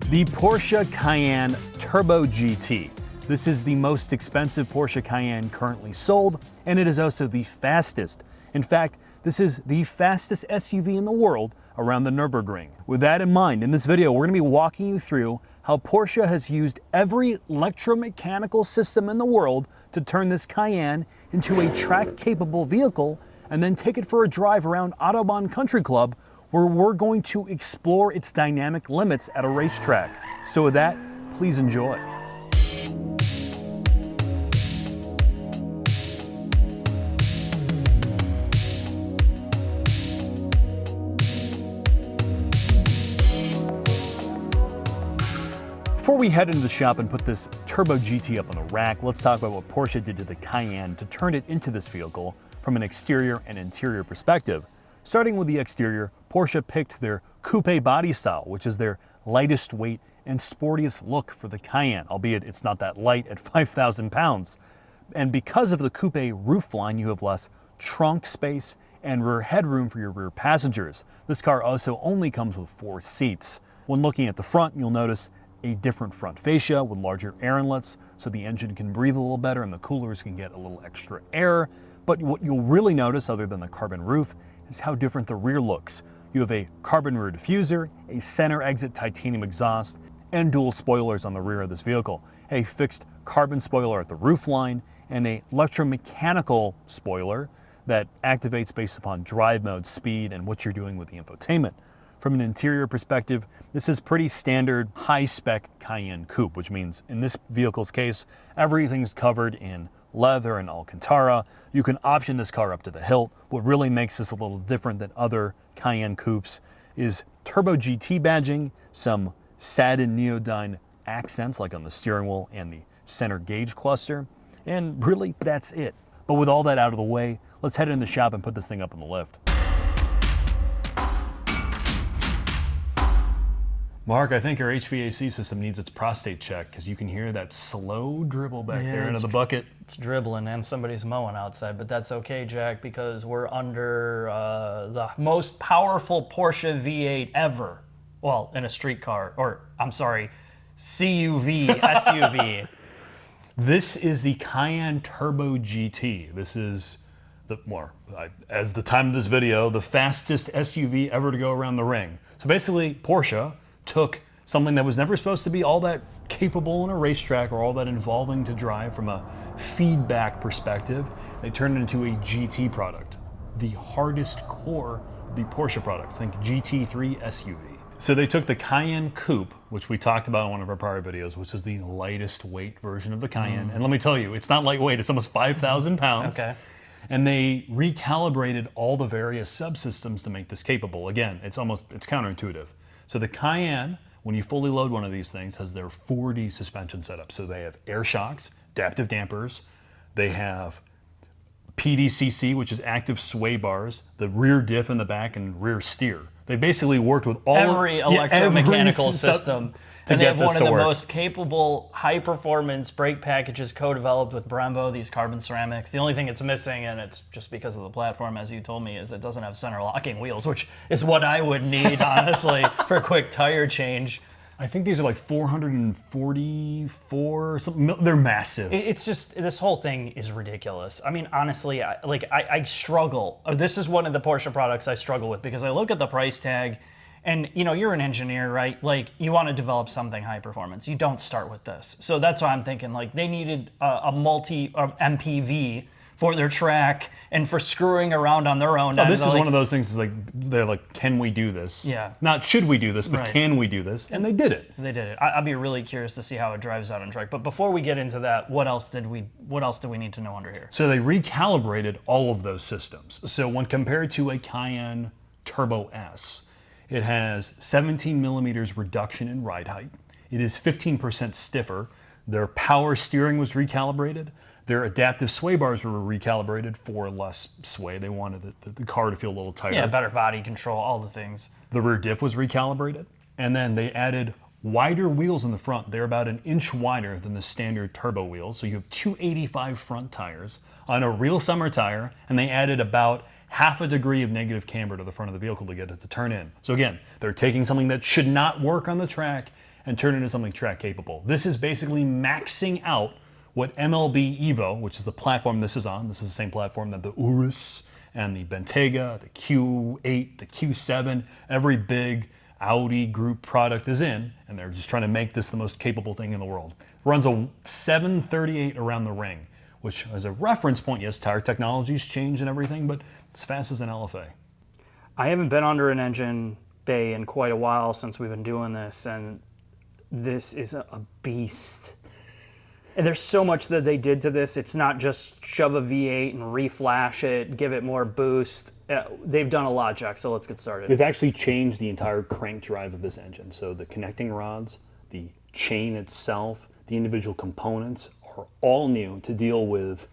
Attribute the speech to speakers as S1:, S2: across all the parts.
S1: The Porsche Cayenne Turbo GT. This is the most expensive Porsche Cayenne currently sold, and it is also the fastest. In fact, this is the fastest SUV in the world around the Nürburgring. With that in mind, in this video, we're going to be walking you through how Porsche has used every electromechanical system in the world to turn this Cayenne into a track-capable vehicle and then take it for a drive around Autobahn Country Club, where we're going to explore its dynamic limits at a racetrack. So with that, please enjoy. Before we head into the shop and put this Turbo GT up on the rack, let's talk about what Porsche did to the Cayenne to turn it into this vehicle from an exterior and interior perspective. Starting with the exterior, Porsche picked their coupe body style, which is their lightest weight and sportiest look for the Cayenne, albeit it's not that light at 5,000 pounds. And because of the coupe roofline, you have less trunk space and rear headroom for your rear passengers. This car also only comes with 4 seats. When looking at the front, you'll notice a different front fascia with larger air inlets so the engine can breathe a little better and the coolers can get a little extra air. But what you'll really notice, other than the carbon roof, is how different the rear looks. You have a carbon rear diffuser, a center exit titanium exhaust, and dual spoilers on the rear of this vehicle. A fixed carbon spoiler at the roof line and a electromechanical spoiler that activates based upon drive mode, speed, and what you're doing with the infotainment. From an interior perspective, this is pretty standard high-spec Cayenne coupe, which means in this vehicle's case, everything's covered in leather and Alcantara. You can option this car up to the hilt. What really makes this a little different than other Cayenne coupes is Turbo GT badging, some satin neodyne accents like on the steering wheel and the center gauge cluster, and really that's it. But with all that out of the way, let's head in the shop and put this thing up on the lift. Mark, I think our HVAC system needs its prostate check because you can hear that slow dribble back there into the bucket.
S2: It's dribbling and somebody's mowing outside, but that's okay, Jack, because we're under the most powerful Porsche V8 ever. Well, in a street car, or I'm sorry, CUV, SUV.
S1: This is the Cayenne Turbo GT. This is as the time of this video, the fastest SUV ever to go around the ring. So basically, Porsche took something that was never supposed to be all that capable in a racetrack or all that involving to drive from a feedback perspective. They turned it into a GT product, the hardest core of the Porsche product. Think GT3 SUV. So they took the Cayenne Coupe, which we talked about in one of our prior videos, which is the lightest weight version of the Cayenne. And let me tell you, it's not lightweight, it's almost 5,000 pounds.
S2: Okay.
S1: And they recalibrated all the various subsystems to make this capable. Again, it's counterintuitive. So the Cayenne, when you fully load one of these things, has their 4D suspension setup. So they have air shocks, adaptive dampers, they have PDCC, which is active sway bars, the rear diff in the back, and rear steer. They basically worked with
S2: every electromechanical system. And they have one of the most capable, high-performance brake packages co-developed with Brembo, these carbon ceramics. The only thing it's missing, and it's just because of the platform, as you told me, is it doesn't have center locking wheels, which is what I would need, honestly, for a quick tire change.
S1: I think these are like 444, something. They're massive.
S2: It's just, this whole thing is ridiculous. I mean, honestly, I struggle. This is one of the Porsche products I struggle with because I look at the price tag. And you know, you're an engineer, right? Like, you want to develop something high performance. You don't start with this. So that's why I'm thinking, like, they needed a MPV for their track and for screwing around on their own.
S1: Oh, this is one of those things. Is like, they're like, can we do this?
S2: Yeah.
S1: Not should we do this, but
S2: right.
S1: Can we do this? And they did it.
S2: They did it. I'd be really curious to see how it drives out on track. But before we get into that, what else do we need to know under here?
S1: So they recalibrated all of those systems. So when compared to a Cayenne Turbo S, it has 17 millimeters reduction in ride height. It is 15% stiffer. Their power steering was recalibrated. Their adaptive sway bars were recalibrated for less sway. They wanted the car to feel a little tighter.
S2: Yeah, better body control, all the things.
S1: The rear diff was recalibrated. And then they added wider wheels in the front. They're about an inch wider than the standard turbo wheels. So you have 285 front tires on a real summer tire, and they added about half a degree of negative camber to the front of the vehicle to get it to turn in. So again, they're taking something that should not work on the track and turn it into something track capable. This is basically maxing out what MLB Evo, which is the platform this is on. This is the same platform that the Urus and the Bentayga, the Q8, the Q7, every big Audi group product is in, and they're just trying to make this the most capable thing in the world. It runs a 738 around the ring, which as a reference point, yes, tire technology's changed and everything, but it's fast as an LFA.
S2: I haven't been under an engine bay in quite a while since we've been doing this, and this is a beast. And there's so much that they did to this. It's not just shove a V8 and reflash it, give it more boost. They've done a lot, Jack, so let's get started.
S1: They've actually changed the entire crank drive of this engine. So the connecting rods, the chain itself, the individual components are all new to deal with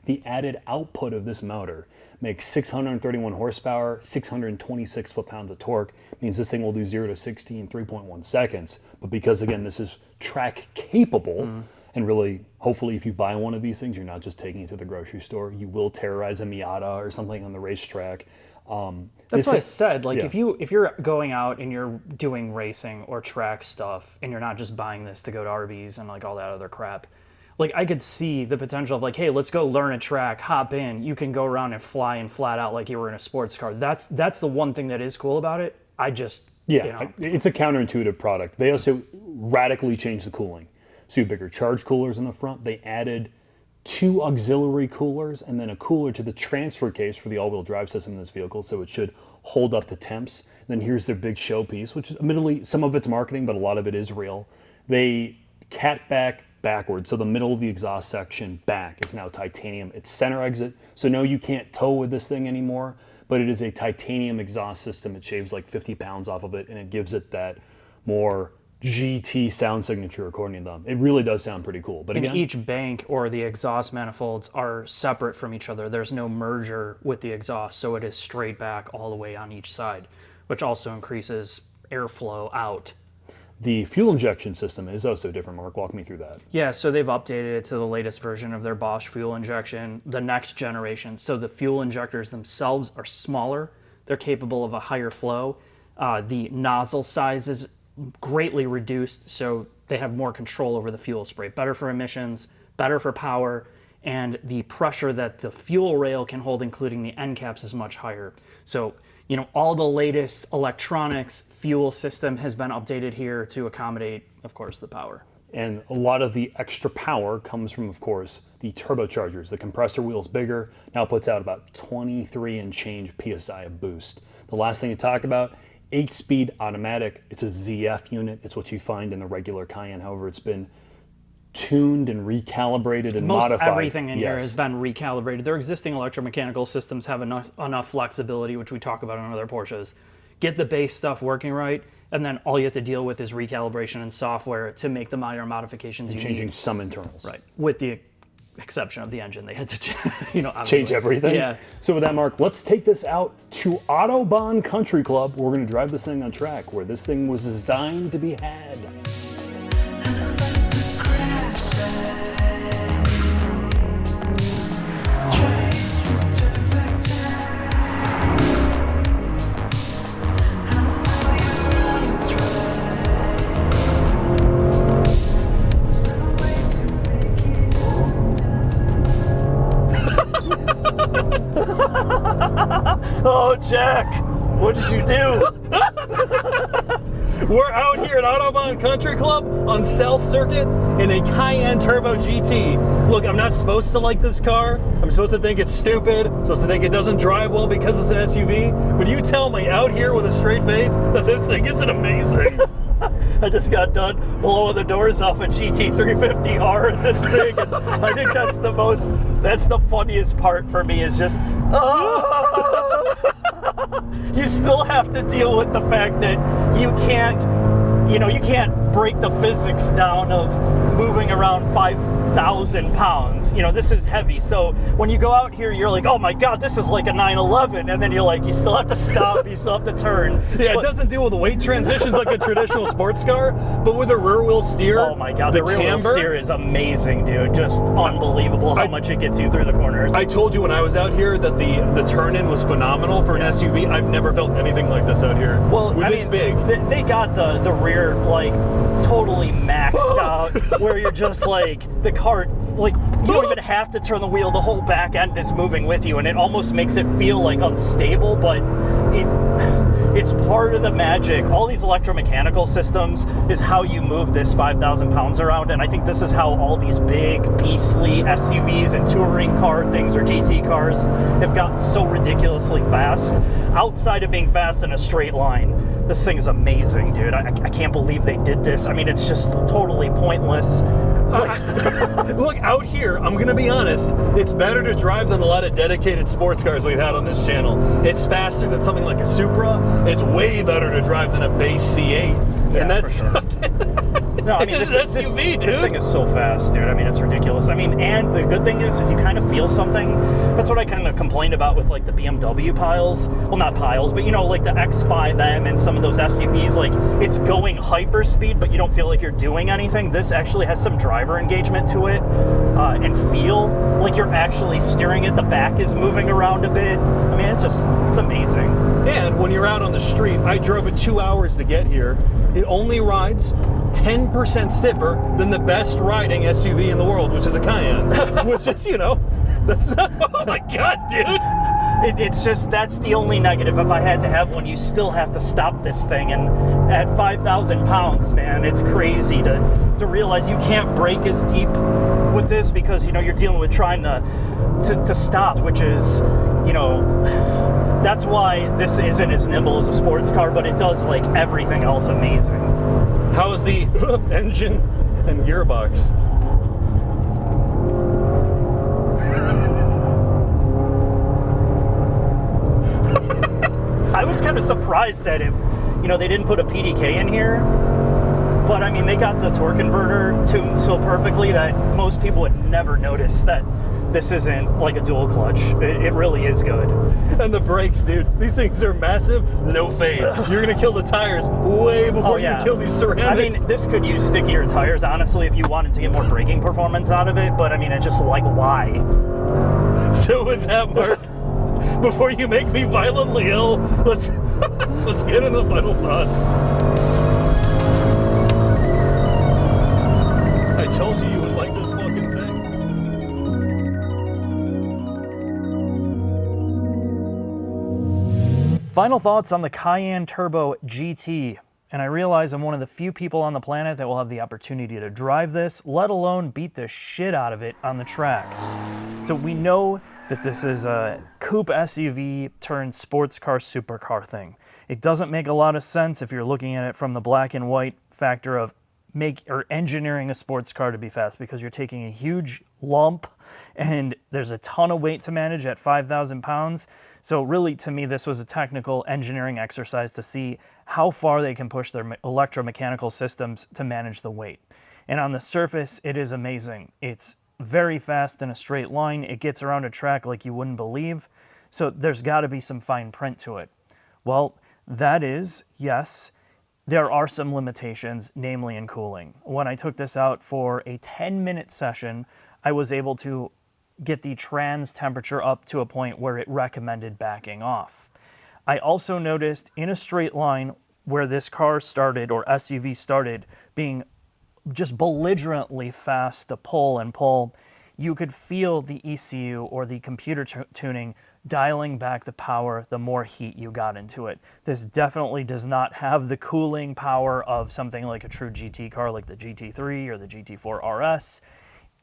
S1: the added output of this motor. Makes 631 horsepower, 626 foot-pounds of torque. Means this thing will do 0 to 60 in 3.1 seconds. But because, again, this is track capable, and really, hopefully, if you buy one of these things, you're not just taking it to the grocery store. You will terrorize a Miata or something on the racetrack.
S2: That's what I said. Like, if you're going out and you're doing racing or track stuff, and you're not just buying this to go to Arby's and like all that other crap, like I could see the potential of like, hey, let's go learn a track, hop in. You can go around and fly and flat out like you were in a sports car. That's the one thing that is cool about it.
S1: It's a counterintuitive product. They also radically changed the cooling. So you have bigger charge coolers in the front. They added 2 auxiliary coolers and then a cooler to the transfer case for the all-wheel drive system in this vehicle, so it should hold up to temps. And then here's their big showpiece, which is admittedly some of it's marketing, but a lot of it is real. They cat back backwards, so the middle of the exhaust section back is now titanium. It's center exit, so no, you can't tow with this thing anymore, but it is a titanium exhaust system. It shaves like 50 pounds off of it, and it gives it that more GT sound signature, according to them. It really does sound pretty cool. But again,
S2: each bank or the exhaust manifolds are separate from each other. There's no merger with the exhaust, so it is straight back all the way on each side, which also increases airflow out.
S1: The fuel injection system is also different. Mark, walk me through that.
S2: Yeah, so they've updated it to the latest version of their Bosch fuel injection, the next generation. So the fuel injectors themselves are smaller. They're capable of a higher flow. The nozzle size is greatly reduced, so they have more control over the fuel spray. Better for emissions, better for power, and the pressure that the fuel rail can hold, including the end caps, is much higher. So, all the latest electronics, fuel system has been updated here to accommodate, of course, the power.
S1: And a lot of the extra power comes from, of course, the turbochargers. The compressor wheel's bigger, now puts out about 23 and change PSI of boost. The last thing to talk about, 8-speed automatic. It's a ZF unit. It's what you find in the regular Cayenne. However, it's been tuned and recalibrated and modified.
S2: Everything in here has been recalibrated. Their existing electromechanical systems have enough flexibility, which we talk about on other Porsches. Get the base stuff working right, and then all you have to deal with is recalibration and software to make the minor modifications you need.
S1: Changing some internals.
S2: Right. With the exception of the engine, they had to
S1: change everything.
S2: Yeah.
S1: So with that, Mark, let's take this out to Autobahn Country Club. We're going to drive this thing on track, where this thing was designed to be had.
S2: Oh, Jack, what did you do?
S1: We're out here at Autobahn Country Club on South Circuit in a Cayenne Turbo GT. Look, I'm not supposed to like this car. I'm supposed to think it's stupid. I'm supposed to think it doesn't drive well because it's an SUV. But you tell me out here with a straight face that this thing isn't amazing.
S3: I just got done blowing the doors off a GT350R in this thing, and I think that's the funniest part for me is just, you still have to deal with the fact that you can't break the physics down of moving around 5,000 pounds. You know, this is heavy. So when you go out here, you're like, oh my God, this is like a 911. And then you're like, you still have to stop, you still have to turn.
S1: Yeah,
S3: But-
S1: it doesn't deal with weight transitions like a traditional sports car, but with a rear wheel steer.
S3: Oh my God, the rear wheel
S1: camber,
S3: steer is amazing, dude. Just unbelievable how much it gets you through the corners.
S1: I told you when I was out here that the turn-in was phenomenal for an SUV. I've never felt anything like this out here.
S3: Well,
S1: with
S3: I
S1: this
S3: mean,
S1: big.
S3: They got the rear like totally maxed out, where you're just like the car, like you don't even have to turn the wheel. The whole back end is moving with you, and it almost makes it feel like unstable. But it's part of the magic. All these electromechanical systems is how you move this 5,000 pounds around, and I think this is how all these big, beastly SUVs and touring car things or GT cars have gotten so ridiculously fast. Outside of being fast in a straight line, this thing is amazing, dude. I can't believe they did this. I mean, it's just totally pointless.
S1: Look, out here, I'm going to be honest, it's better to drive than a lot of dedicated sports cars we've had on this channel. It's faster than something like a Supra. It's way better to drive than a base C8.
S3: Yeah,
S1: and that's
S3: for No, I mean,
S1: It's
S3: this
S1: an SUV, dude.
S3: This thing is so fast, dude. I mean, it's ridiculous. I mean, and the good thing is you kind of feel something. That's what I kind of complained about with like the BMW piles. Well, not piles, but you know, like the X5M and some of those SUVs. Like it's going hyper speed, but you don't feel like you're doing anything. This actually has some driver engagement to it, and feel like you're actually steering it. The back is moving around a bit. I mean, it's amazing.
S1: And when you're out on the street, I drove it 2 hours to get here. It only rides 10% stiffer than the best riding SUV in the world, which is a Cayenne. Which is, you know, that's not, oh my God, dude.
S3: It's just, that's the only negative. If I had to have one, you still have to stop this thing. And at 5,000 pounds, man, it's crazy to realize you can't brake as deep with this because, you know, you're dealing with trying to stop, which is, you know, that's why this isn't as nimble as a sports car, but it does like everything else amazing.
S1: How's the engine and gearbox?
S3: I was kind of surprised that it, you know, they didn't put a PDK in here, but I mean, they got the torque converter tuned so perfectly that most people would never notice that this isn't like a dual clutch. It really is good.
S1: And the brakes, dude. These things are massive, no fade. You're gonna kill the tires way before you kill these
S3: I
S1: ceramics.
S3: mean, this could use stickier tires, honestly, if you wanted to get more braking performance out of it, but I mean, it's just like, why?
S1: So with that, Mark, before you make me violently ill, let's get into the final thoughts. I told you would like this fucking thing.
S2: Final thoughts on the Cayenne Turbo GT. And I realize I'm one of the few people on the planet that will have the opportunity to drive this, let alone beat the shit out of it on the track. So we know that this is a coupe SUV turned sports car supercar thing. It doesn't make a lot of sense if you're looking at it from the black and white factor of engineering a sports car to be fast, because you're taking a huge lump and there's a ton of weight to manage at 5,000 pounds. So really, to me, this was a technical engineering exercise to see how far they can push their electromechanical systems to manage the weight. And on the surface, it is amazing. It's very fast in a straight line. It gets around a track like you wouldn't believe. So there's got to be some fine print to it. Well, that is, yes, there are some limitations, namely in cooling. When I took this out for a 10-minute session, I was able to get the trans temperature up to a point where it recommended backing off. I also noticed in a straight line where this car started, or SUV started, being just belligerently fast to pull and pull, you could feel the ECU or the computer tuning dialing back the power the more heat you got into it. This definitely does not have the cooling power of something like a true GT car like the GT3 or the GT4 RS.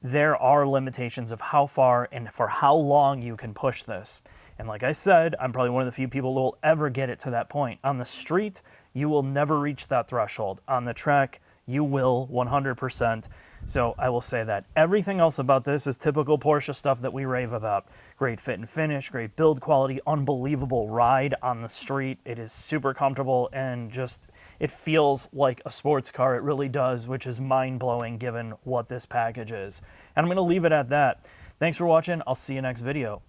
S2: There are limitations of how far and for how long you can push this. And like I said, I'm probably one of the few people who will ever get it to that point. On the street, you will never reach that threshold. On the track, you will 100%. So I will say that. Everything else about this is typical Porsche stuff that we rave about. Great fit and finish, great build quality, unbelievable ride on the street. It is super comfortable and just, it feels like a sports car. It really does, which is mind-blowing given what this package is. And I'm going to leave it at that. Thanks for watching. I'll see you next video.